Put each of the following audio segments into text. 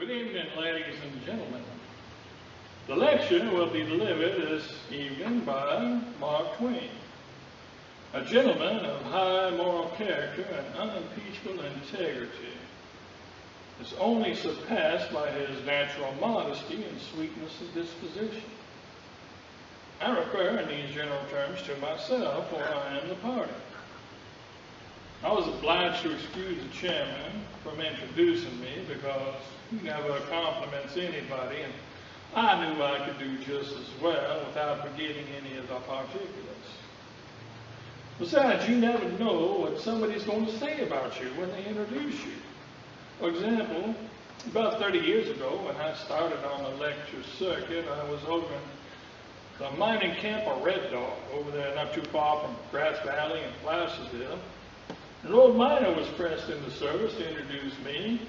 Good evening, ladies and gentlemen. The lecture will be delivered this evening by Mark Twain, a gentleman of high moral character and unimpeachable integrity. It's only surpassed by his natural modesty and sweetness of disposition. I refer in these general terms to myself, for I am the party. I was obliged to excuse the chairman from introducing me because he never compliments anybody, and I knew I could do just as well without forgetting any of the particulars. Besides, you never know what somebody's going to say about you when they introduce you. For example, about 30 years ago, when I started on the lecture circuit, I was over in the mining camp of Red Dog, over there not too far from Grass Valley and Placerville. An old miner was pressed into service to introduce me.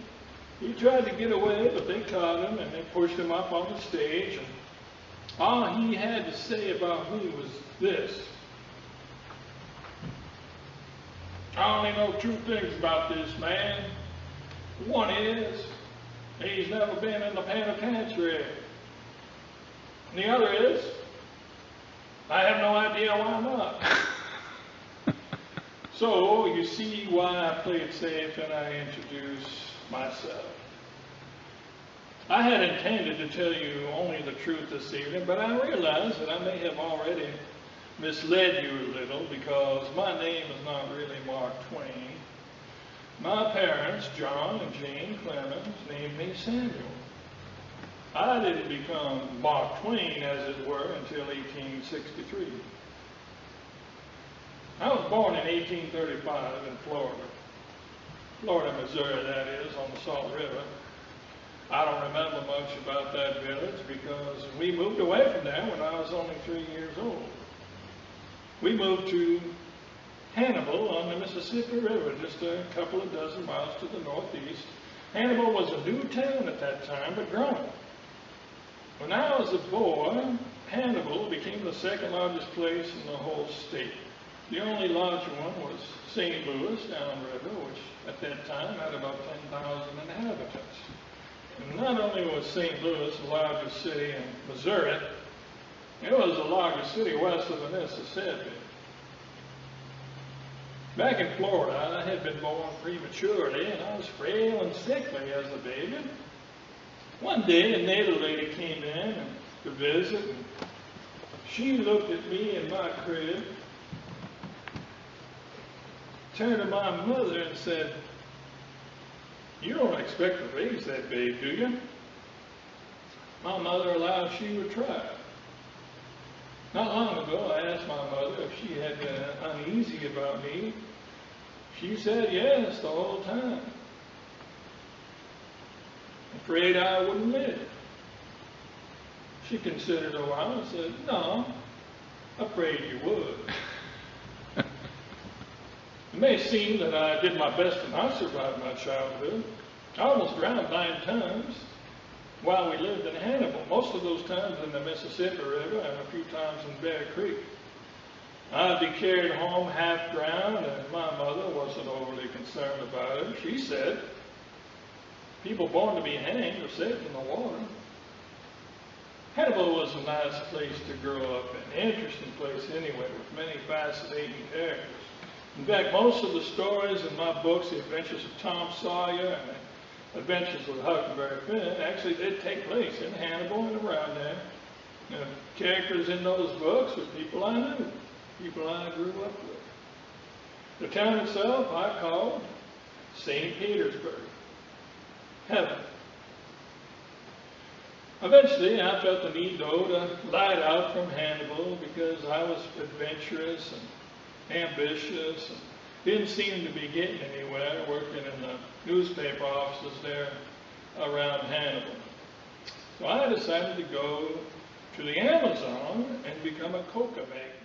He tried to get away, but they caught him and they pushed him up on the stage, and all he had to say about me was this: I only know two things about this man. One is, he's never been in the penitentiary. And the other is, I have no idea why not. So, you see why I played safe and I introduced myself. I had intended to tell you only the truth this evening, but I realized that I may have already misled you a little, because my name is not really Mark Twain. My parents, John and Jane Clemens, named me Samuel. I didn't become Mark Twain, as it were, until 1863. I was born in 1835 in Florida, Missouri, that is, on the Salt River. I don't remember much about that village because we moved away from there when I was only 3 years old. We moved to Hannibal on the Mississippi River, just a couple of dozen miles to the northeast. Hannibal was a new town at that time, but growing. When I was a boy, Hannibal became the second largest place in the whole state. The only larger one was St. Louis downriver, which at that time had about 10,000 inhabitants. And not only was St. Louis the largest city in Missouri, it was the largest city west of the Mississippi. Back in Florida, I had been born prematurely, and I was frail and sickly as a baby. One day, a native lady came in to visit, and she looked at me in my crib, turned to my mother and said, "You don't expect to raise that babe, do you?" My mother allowed she would try. Not long ago, I asked my mother if she had been uneasy about me. She said yes the whole time. Afraid I wouldn't live. She considered a while and said, "No, afraid you would." It may seem that I did my best to not survive my childhood. I almost drowned 9 times while we lived in Hannibal, most of those times in the Mississippi River and a few times in Bear Creek. I'd be carried home half drowned, and my mother wasn't overly concerned about it. She said, people born to be hanged are safe in the water. Hannibal was a nice place to grow up in, an interesting place anyway, with many fascinating characters. In fact, most of the stories in my books, The Adventures of Tom Sawyer and The Adventures of Huckleberry Finn, actually did take place in Hannibal and around there. The characters in those books were people I knew, people I grew up with. The town itself I called St. Petersburg, heaven. Eventually, I felt the need, though, to light out from Hannibal because I was adventurous and ambitious and didn't seem to be getting anywhere working in the newspaper offices there around Hannibal. So I decided to go to the Amazon and become a coca maker.